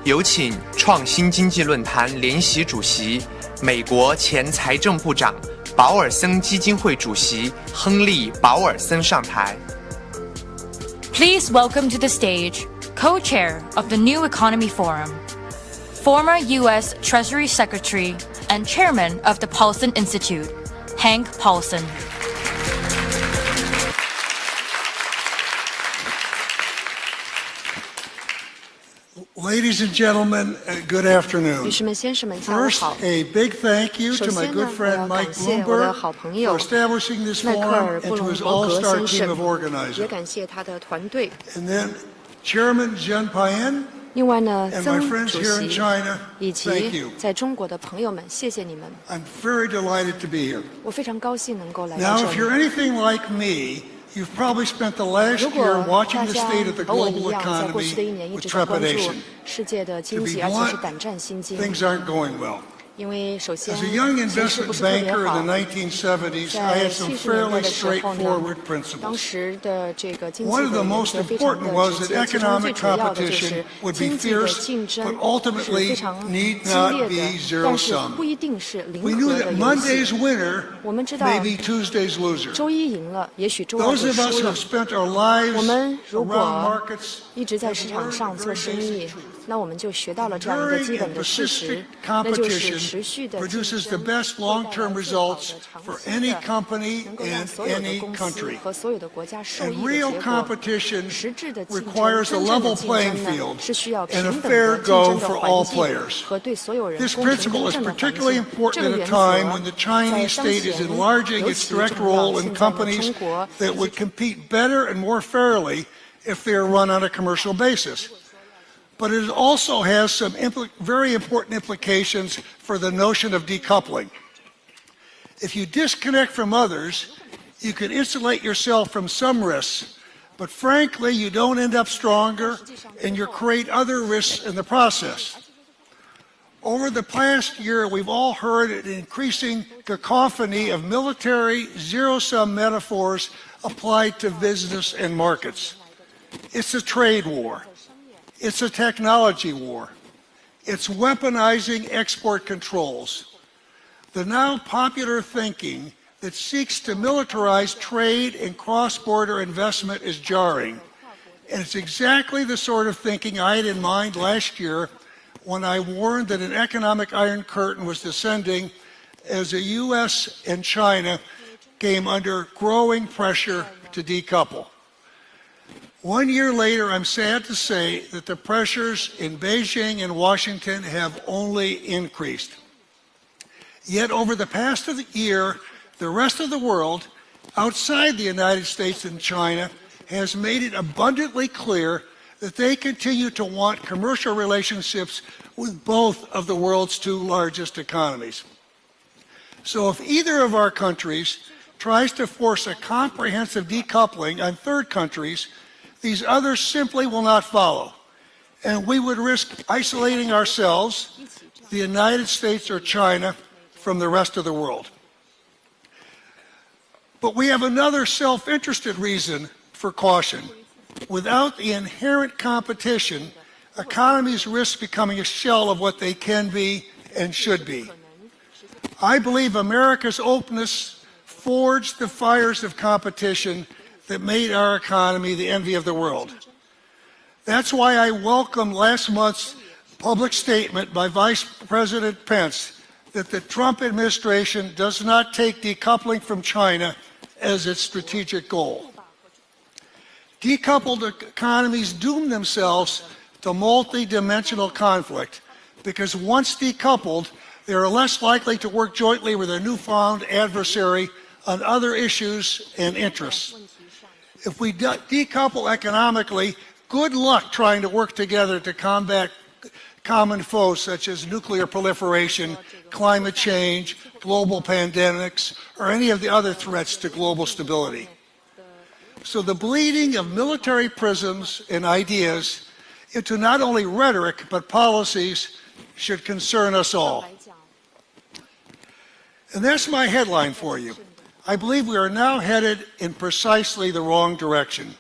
有请创新经济论坛联席主席、美国前财政部长、保尔森基金会主席亨利·保尔森上台。Please welcome to the stage, co-chair of the New Economy Forum, former U.S. Treasury Secretary and chairman of the Paulson Institute, Hank Paulson. Ladies and gentlemen, good afternoon. 女士们、先生们，下午 First, 好。 a big thank you 首 to my 先 good 呢，我 friend 要 Mike 感谢我的好 Bloomberg 朋 for 友 establishing this 迈克 forum 尔 and 布 to 隆 his 伯格 all-star 先 team of 生， organizers. 也感谢他的团队。 And then Chairman Jian Payan 另外呢， and my 曾 friends 主 here in 席 China, 以 thank 及 you. 在中国的朋友们，谢谢你们。 I'm very delighted to be here. 我非常高兴能够来到 Now, 这 if 里。 you're anything like me, you've probably spent the last 如果 year 大 watching the 家 state of the 和我一 global 样，在过去的一 economy 年一 with 直在关注 trepidation. 世界的 To 经 be 济，而且是 blunt, 胆战心惊。 things aren't going well. 因为首先 As a young 形势不 investment 是特别 banker 好 in。the 1970s, I 在 had some 70年代 fairly 的时候呢， straightforward 当 principles. 时的这个经济 One 的 of the 原 most 则非常 important 的 was 直 that 接，其中最 economic 主要的就 competition 是 would be 经济的 fierce, 竞争 but 是 ultimately 非常 need 激 not 烈 be 的， zero 但是 sum. 不一定是零 We knew 和 that 的游 Monday's 戏。 winner 我们知道 may be Tuesday's loser. 周一赢了，也许周二 Those 就 of us 输 who 了 have。spent our lives 我们如 around 果 markets 一直在市 have 场 learned 上 a 做 very 生意 basic truth. 那我们就学到了这样一个 Enduring 基本 and 的事实 persistent，那就是持 competition 续的竞 produces the 争 best 会带来 long-term 最好 results 的长 for 期 any 的 company 能够让 and 所有的 any 公司 country. 和所有的国家受 And 益的 real 结果。 competition 实质的竞争， requires a 真正的 level 竞 playing 争呢， field 是需要 and a 平等 fair 的竞 go 争的 for 环 all 境 players. 和对所有人 This 公平 principle 公 is 正的环 particularly 境。 important 这个 at a 原 time when 则 the 在 Chinese 当 state 前 is enlarging 尤 its 其 direct 重要。 role 现 in 在呢， companies 中国 that would compete better and more fairly if they are run on a commercial basis. But it also has some very important implications for the notion of decoupling. If you disconnect from others, you can insulate yourself from some risks, but frankly, you don't end up stronger and you create other risks in the process. Over the past year, we've all heard an increasing cacophony of military zero-sum metaphors applied to business and markets. It's a trade war. It's a technology war. It's weaponizing export controls. The now popular thinking that seeks to militarize trade and cross-border investment is jarring. And it's exactly the sort of thinking I had in mind last year when I warned that an economic iron curtain was descending as the U.S. and China came under growing pressure to decouple. 1 year later, I'm sad to say that the pressures in Beijing and Washington have only increased. Yet over the past year, the rest of the world, outside the United States and China, has made it abundantly clear that they continue to want commercial relationships with both of the world's two largest economies. So if either of our countries tries to force a comprehensive decoupling on third countries, these others simply will not follow. And we would risk isolating ourselves, the United States or China, from the rest of the world. But we have another self-interested reason for caution. Without the inherent competition, economies risk becoming a shell of what they can be and should be. I believe America's openness forged the fires of competition that made our economy the envy of the world. That's why I welcomed last month's public statement by Vice President Pence that the Trump administration does not take decoupling from China as its strategic goal. Decoupled economies doom themselves to multi-dimensional conflict because once decoupled, they are less likely to work jointly with a newfound adversary on other issues and interests. If we decouple economically, good luck trying to work together to combat common foes such as nuclear proliferation, climate change, global pandemics, or any of the other threats to global stability. So the bleeding of military prisms and ideas into not only rhetoric but policies should concern us all. And that's my headline for you. I believe we are now headed in precisely the wrong direction.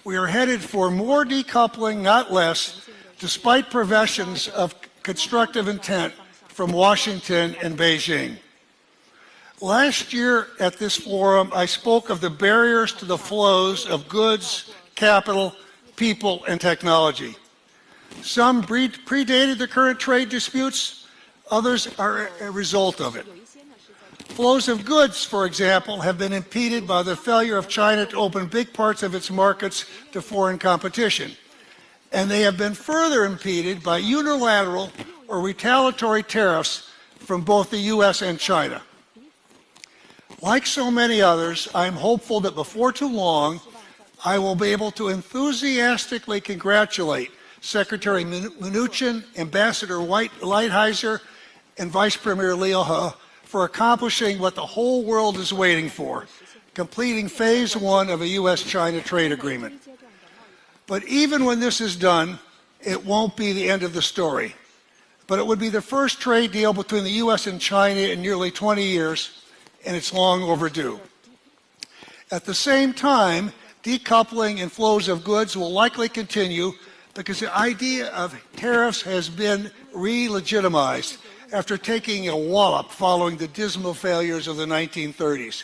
We are headed for more decoupling, not less, despite professions of constructive intent from Washington and Beijing. Last year at this forum, I spoke of the barriers to the flows of goods, capital, people, and technology. Some predated the current trade disputes, others are a result of it. Flows of goods, for example, have been impeded by the failure of China to open big parts of its markets to foreign competition. And they have been further impeded by unilateral or retaliatory tariffs from both the U.S. and China. Like so many others, I'm hopeful that before too long, I will be able to enthusiastically congratulate Secretary Mnuchin, Ambassador Lighthizer, and Vice Premier Liu He for accomplishing what the whole world is waiting for, completing phase one of a U.S.-China trade agreement. But even when this is done, it won't be the end of the story. But it would be the first trade deal between the U.S. and China in nearly 20 years, and it's long overdue. At the same time, decoupling and flows of goods will likely continue because the idea of tariffs has been re-legitimized after taking a wallop following the dismal failures of the 1930s.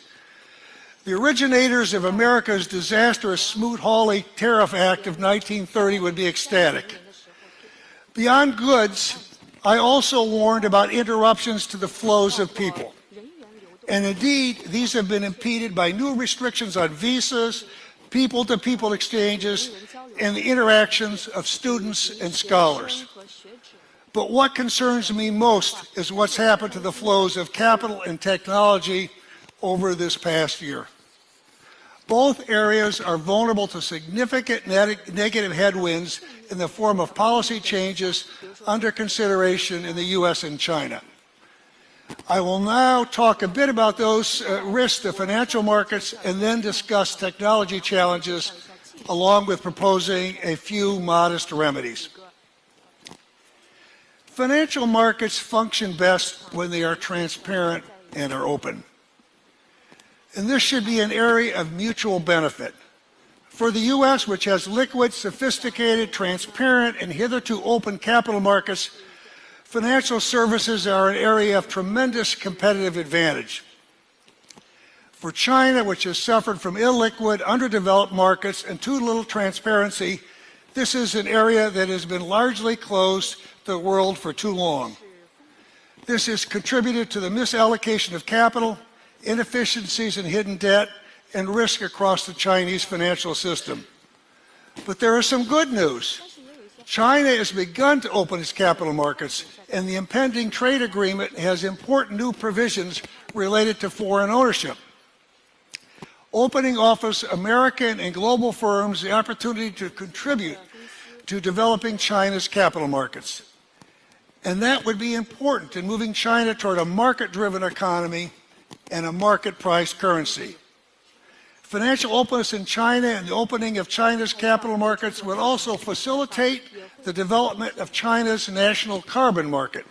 The originators of America's disastrous Smoot-Hawley Tariff Act of 1930 would be ecstatic. Beyond goods, I also warned about interruptions to the flows of people. And indeed, these have been impeded by new restrictions on visas, people-to-people exchanges, and the interactions of students and scholars. But what concerns me most is what's happened to the flows of capital and technology over this past year. Both areas are vulnerable to significant negative headwinds in the form of policy changes under consideration in the U.S. and China. I will now talk a bit about those risks to financial markets and then discuss technology challenges along with proposing a few modest remedies. Financial markets function best when they are transparent and are open. And this should be an area of mutual benefit. For the U.S., which has liquid, sophisticated, transparent, and hitherto open capital markets, financial services are an area of tremendous competitive advantage. For China, which has suffered from illiquid, underdeveloped markets and too little transparency, this is an area that has been largely closed to the world for too long. This has contributed to the misallocation of capital, inefficiencies in hidden debt, and risk across the Chinese financial system. But there is some good news. China has begun to open its capital markets, and the impending trade agreement has important new provisions related to foreign ownership. Opening offers American and global firms the opportunity to contribute to developing China's capital markets. And that would be important in moving China toward a market-driven economy and a market-priced currency. Financial openness in China and the opening of China's capital markets would also facilitate the development of China's national carbon market.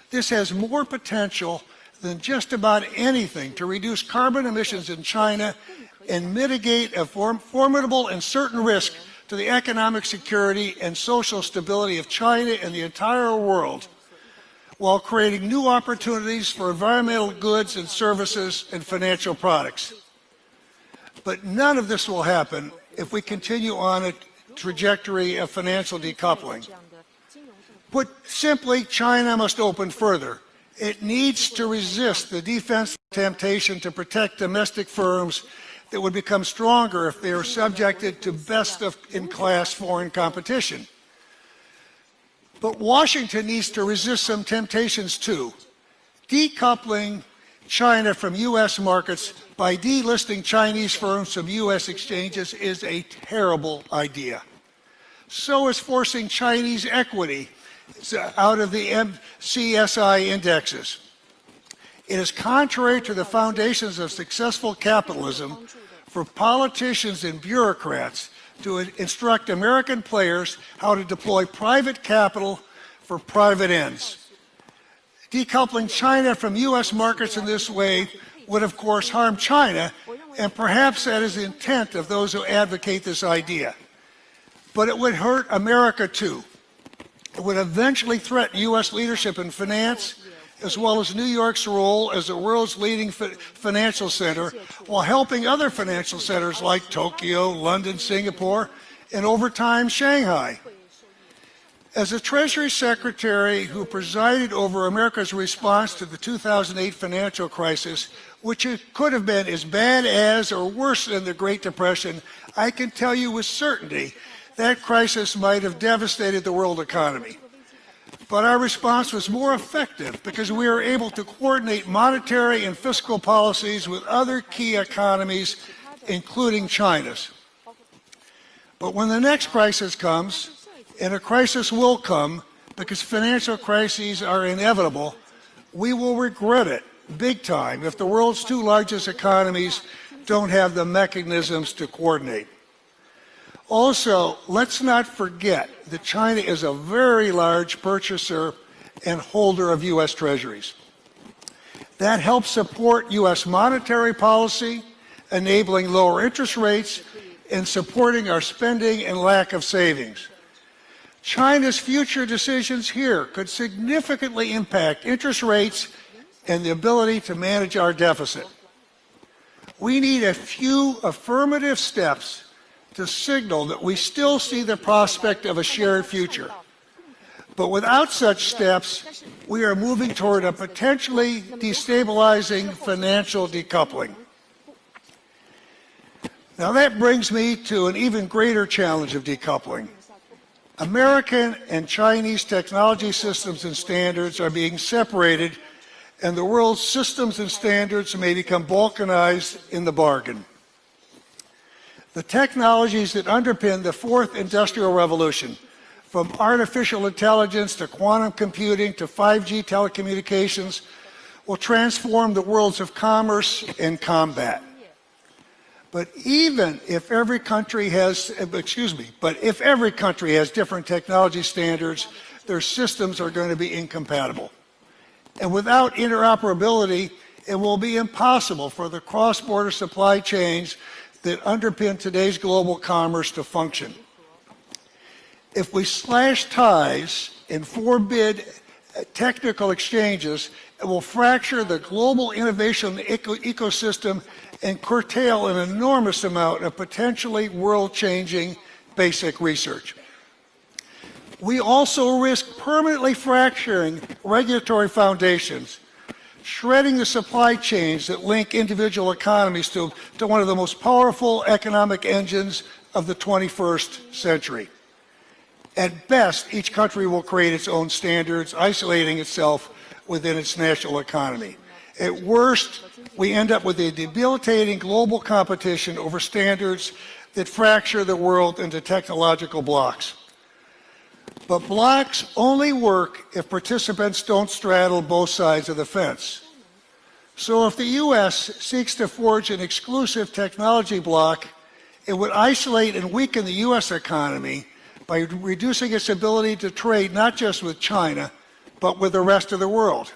This has more potential than just about anything to reduce carbon emissions in China and mitigate a formidable and certain risk to the economic security and social stability of China and the entire world, while creating new opportunities for environmental goods and services and financial products. But none of this will happen if we continue on a trajectory of financial decoupling. Put simply, China must open further. It needs to resist the defensive temptation to protect domestic firms that would become stronger if they are subjected to best-in-class foreign competition. But Washington needs to resist some temptations too. Decoupling China from U.S. markets by delisting Chinese firms from U.S. exchanges is a terrible idea. So is forcing Chinese equity out of the MSCI indexes. It is contrary to the foundations of successful capitalism for politicians and bureaucrats to instruct American players how to deploy private capital for private ends. Decoupling China from U.S. markets in this way would, of course, harm China, and perhaps that is the intent of those who advocate this idea. But it would hurt America too. It would eventually threaten U.S. leadership in finance, as well as New York's role as the world's leading financial center, while helping other financial centers like Tokyo, London, Singapore, and over time, Shanghai. As the Treasury Secretary who presided over America's response to the 2008 financial crisis, which could have been as bad as or worse than the Great Depression, I can tell you with certainty that crisis might have devastated the world economy. But our response was more effective because we were able to coordinate monetary and fiscal policies with other key economies, including China's. But when the next crisis comes, and a crisis will come because financial crises are inevitable, we will regret it big time if the world's two largest economies don't have the mechanisms to coordinate. Also, let's not forget that China is a very large purchaser and holder of U.S. treasuries. That helps support U.S. monetary policy, enabling lower interest rates, and supporting our spending and lack of savings. China's future decisions here could significantly impact interest rates and the ability to manage our deficit. We need a few affirmative steps to signal that we still see the prospect of a shared future. But without such steps, we are moving toward a potentially destabilizing financial decoupling. Now that brings me to an even greater challenge of decoupling. American and Chinese technology systems and standards are being separated, and the world's systems and standards may become balkanized in the bargain. The technologies that underpin the fourth industrial revolution, from artificial intelligence to quantum computing to 5G telecommunications, will transform the worlds of commerce and combat. But if every country has different technology standards, their systems are going to be incompatible. And without interoperability, it will be impossible for the cross-border supply chains that underpin today's global commerce to function. If we slash ties and forbid technical exchanges, it will fracture the global innovation ecosystem and curtail an enormous amount of potentially world-changing basic research. We also risk permanently fracturing regulatory foundations, shredding the supply chains that link individual economies to one of the most powerful economic engines of the 21st century. At best, each country will create its own standards, isolating itself within its national economy. At worst, we end up with a debilitating global competition over standards that fracture the world into technological blocks. But blocks only work if participants don't straddle both sides of the fence. So if the U.S. seeks to forge an exclusive technology bloc, it would isolate and weaken the U.S. economy by reducing its ability to trade not just with China, but with the rest of the world.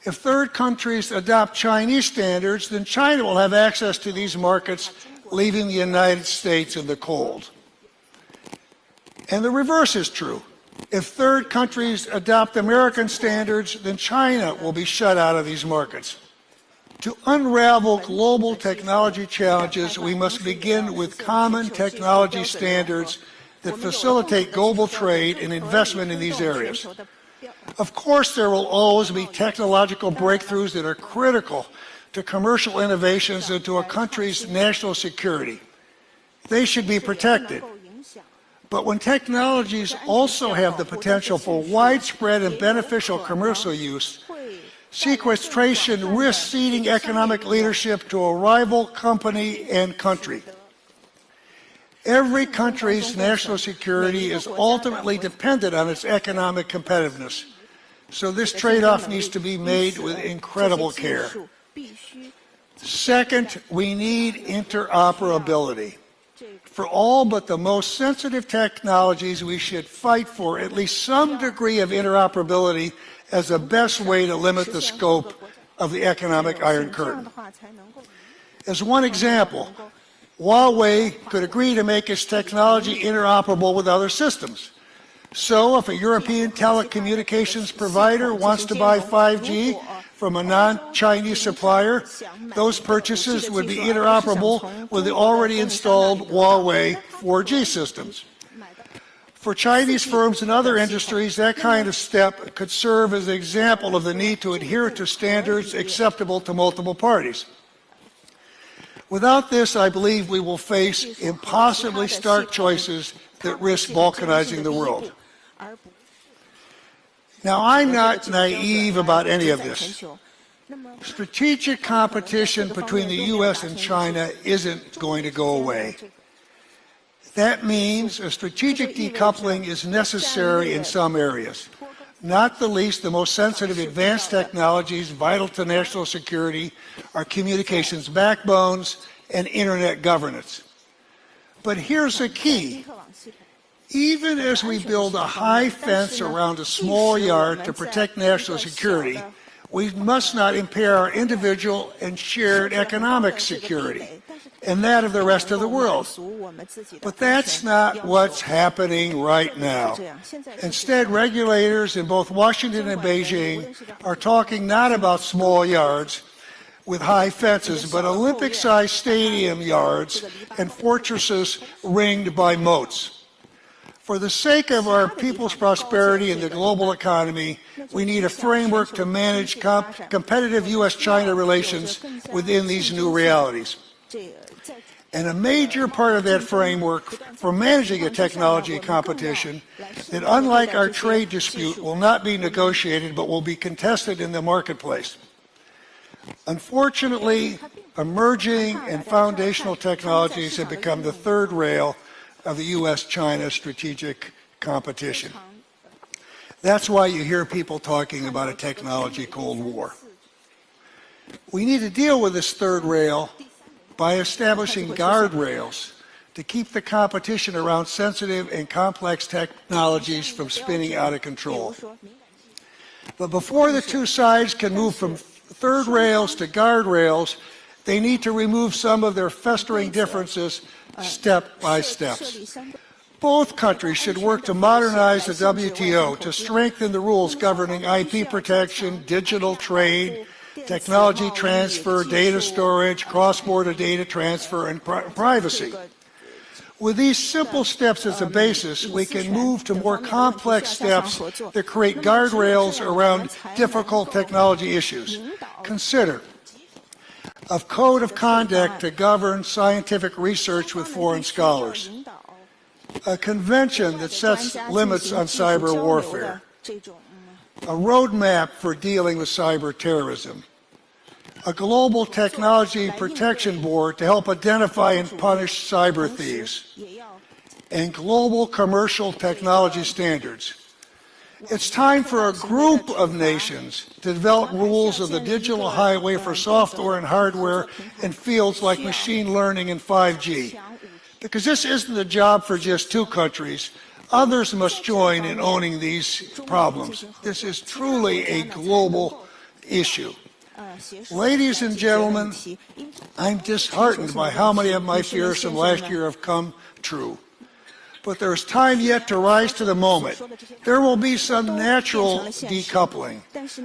If third countries adopt Chinese standards, then China will have access to these markets, leaving the United States in the cold. And the reverse is true. If third countries adopt American standards, then China will be shut out of these markets. To unravel global technology challenges, we must begin with common technology standards that facilitate global trade and investment in these areas. Of course, there will always be technological breakthroughs that are critical to commercial innovations and to a country's national security. They should be protected. But when technologies also have the potential for widespread and beneficial commercial use, sequestration risks ceding economic leadership to a rival company and country. Every country's national security is ultimately dependent on its economic competitiveness. So this trade-off needs to be made with incredible care. Second, we need interoperability. For all but the most sensitive technologies, we should fight for at least some degree of interoperability as the best way to limit the scope of the economic Iron Curtain. As one example, Huawei could agree to make its technology interoperable with other systems. So if a European telecommunications provider wants to buy 5G from a non-Chinese supplier, those purchases would be interoperable with the already installed Huawei 4G systems. For Chinese firms and other industries, that kind of step could serve as an example of the need to adhere to standards acceptable to multiple parties. Without this, I believe we will face impossibly stark choices that risk balkanizing the world. Now, I'm not naive about any of this. Strategic competition between the U.S. and China isn't going to go away. That means a strategic decoupling is necessary in some areas, not the least the most sensitive advanced technologies vital to national security are communications backbones and internet governance. But here's the key. Even as we build a high fence around a small yard to protect national security, we must not impair our individual and shared economic security and that of the rest of the world. But that's not what's happening right now. Instead, regulators in both Washington and Beijing are talking not about small yards with high fences, but Olympic-sized stadium yards and fortresses ringed by moats. For the sake of our people's prosperity and the global economy, we need a framework to manage competitive U.S.-China relations within these new realities. And a major part of that framework for managing a technology competition that, unlike our trade dispute, will not be negotiated but will be contested in the marketplace. Unfortunately, emerging and foundational technologies have become the third rail of the U.S.-China strategic competition. That's why you hear people talking about a technology Cold War. We need to deal with this third rail by establishing guardrails to keep the competition around sensitive and complex technologies from spinning out of control. But before the two sides can move from third rails to guardrails, they need to remove some of their festering differences step by step. Both countries should work to modernize the WTO to strengthen the rules governing IP protection, digital trade, technology transfer, data storage, cross-border data transfer, and privacy. With these simple steps as a basis, we can move to more complex steps that create guardrails around difficult technology issues. Consider a code of conduct to govern scientific research with foreign scholars, a convention that sets limits on cyber warfare, a roadmap for dealing with cyber terrorism, a global technology protection board to help identify and punish cyber thieves, and global commercial technology standards. It's time for a group of nations to develop rules of the digital highway for software and hardware in fields like machine learning and 5G. Because this isn't a job for just two countries. Others must join in owning these problems. This is truly a global issue. Ladies and gentlemen, I'm disheartened by how many of my fears from last year have come true. But there's time yet to rise to the moment. There will be some natural decoupling,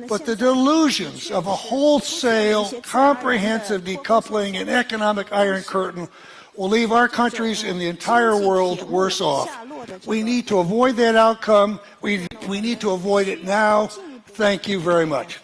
but the delusions of a wholesale, comprehensive decoupling and economic iron curtain will leave our countries and the entire world worse off. We need to avoid that outcome. We need to avoid it now. Thank you very much.